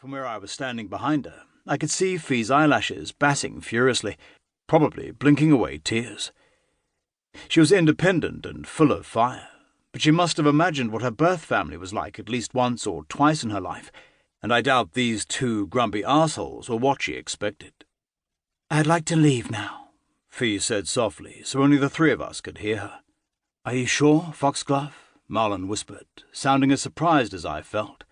From where I was standing behind her, I could see Fee's eyelashes batting furiously, probably blinking away tears. She was independent and full of fire, but she must have imagined what her birth family was like at least once or twice in her life, and I doubt these two grumpy assholes were what she expected. "I'd like to leave now," Fee said softly, so only the three of us could hear her. "Are you sure, Foxglove?" Marlin whispered, sounding as surprised as I felt.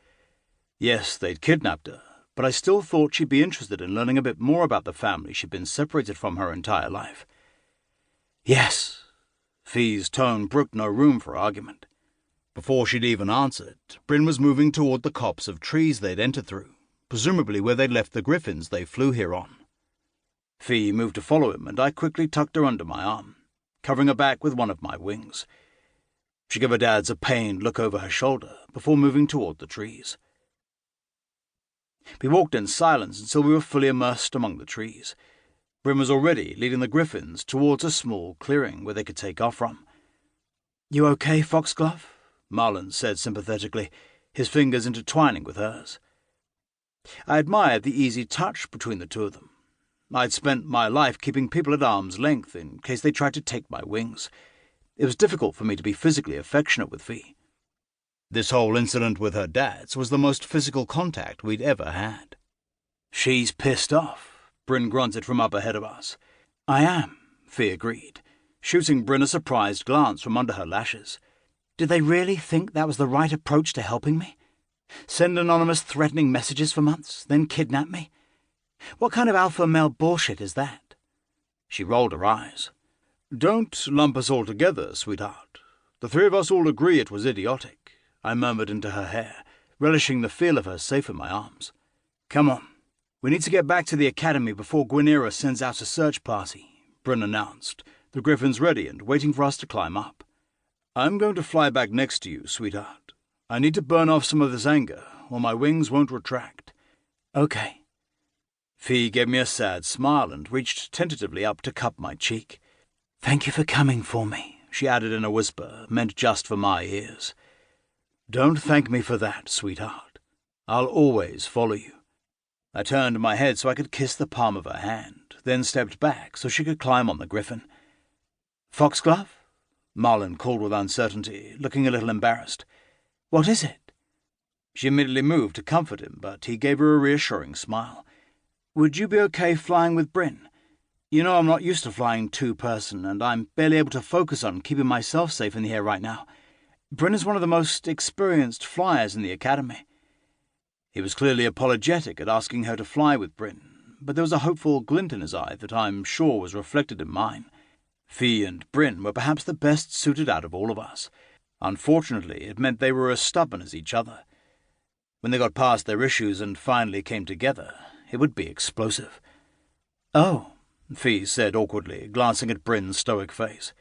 Yes, they'd kidnapped her, but I still thought she'd be interested in learning a bit more about the family she'd been separated from her entire life. "Yes." Fee's tone brooked no room for argument. Before she'd even answered, Bryn was moving toward the copse of trees they'd entered through, presumably where they'd left the griffins they flew here on. Fee moved to follow him, and I quickly tucked her under my arm, covering her back with one of my wings. She gave her dads a pained look over her shoulder before moving toward the trees. We walked in silence until we were fully immersed among the trees. Bryn was already leading the griffins towards a small clearing where they could take off from. "You okay, Foxglove?" Marlin said sympathetically, his fingers intertwining with hers. I admired the easy touch between the two of them. I'd spent my life keeping people at arm's length in case they tried to take my wings. It was difficult for me to be physically affectionate with Fee. This whole incident with her dads was the most physical contact we'd ever had. "She's pissed off," Bryn grunted from up ahead of us. "I am," Fee agreed, shooting Bryn a surprised glance from under her lashes. "Did they really think that was the right approach to helping me? Send anonymous threatening messages for months, then kidnap me? What kind of alpha male bullshit is that?" She rolled her eyes. "Don't lump us all together, sweetheart. The three of us all agree it was idiotic," I murmured into her hair, relishing the feel of her safe in my arms. "Come on. We need to get back to the academy before Gwynera sends out a search party," Bryn announced, the griffins ready and waiting for us to climb up. "I'm going to fly back next to you, sweetheart. I need to burn off some of this anger, or my wings won't retract." "Okay." Fee gave me a sad smile and reached tentatively up to cup my cheek. "Thank you for coming for me," she added in a whisper, meant just for my ears. "Don't thank me for that, sweetheart. I'll always follow you." I turned my head so I could kiss the palm of her hand, then stepped back so she could climb on the griffin. "Foxglove?" Marlin called with uncertainty, looking a little embarrassed. "What is it?" She immediately moved to comfort him, but he gave her a reassuring smile. "Would you be okay flying with Bryn? You know I'm not used to flying two-person, and I'm barely able to focus on keeping myself safe in the air right now. Bryn is one of the most experienced flyers in the academy." He was clearly apologetic at asking her to fly with Bryn, but there was a hopeful glint in his eye that I'm sure was reflected in mine. Fee and Bryn were perhaps the best suited out of all of us. Unfortunately, it meant they were as stubborn as each other. When they got past their issues and finally came together, it would be explosive. "Oh," Fee said awkwardly, glancing at Bryn's stoic face.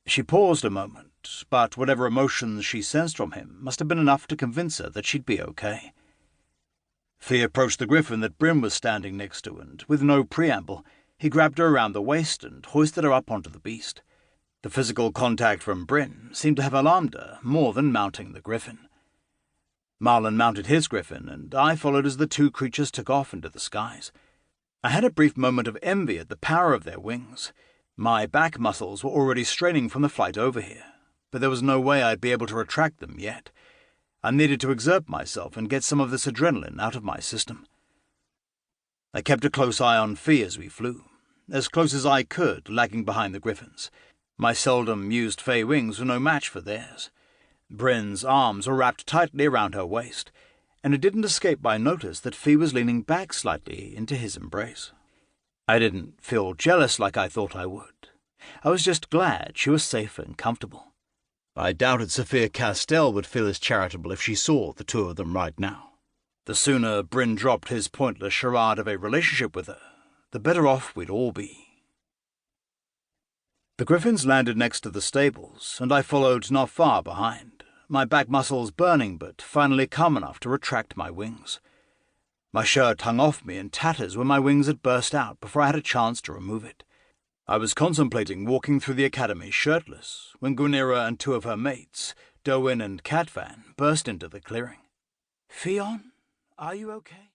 She paused a moment, but whatever emotions she sensed from him must have been enough to convince her that she'd be okay. Fee approached the griffin that Bryn was standing next to, and, with no preamble, he grabbed her around the waist and hoisted her up onto the beast. The physical contact from Bryn seemed to have alarmed her more than mounting the griffin. Marlin mounted his griffin, and I followed as the two creatures took off into the skies. I had a brief moment of envy at the power of their wings. My back muscles were already straining from the flight over here, but there was no way I'd be able to retract them yet. I needed to exert myself and get some of this adrenaline out of my system. I kept a close eye on Fee as we flew, as close as I could, lagging behind the griffins. My seldom used fey wings were no match for theirs. Bryn's arms were wrapped tightly around her waist, and it didn't escape my notice that Fee was leaning back slightly into his embrace. I didn't feel jealous like I thought I would. I was just glad she was safe and comfortable. I doubted Sophia Castell would feel as charitable if she saw the two of them right now. The sooner Bryn dropped his pointless charade of a relationship with her, the better off we'd all be. The griffins landed next to the stables, and I followed not far behind, my back muscles burning but finally calm enough to retract my wings. My shirt hung off me in tatters when my wings had burst out before I had a chance to remove it. I was contemplating walking through the academy shirtless when Gwynera and two of her mates, Derwin and Catvan, burst into the clearing. "Fionn, are you okay?"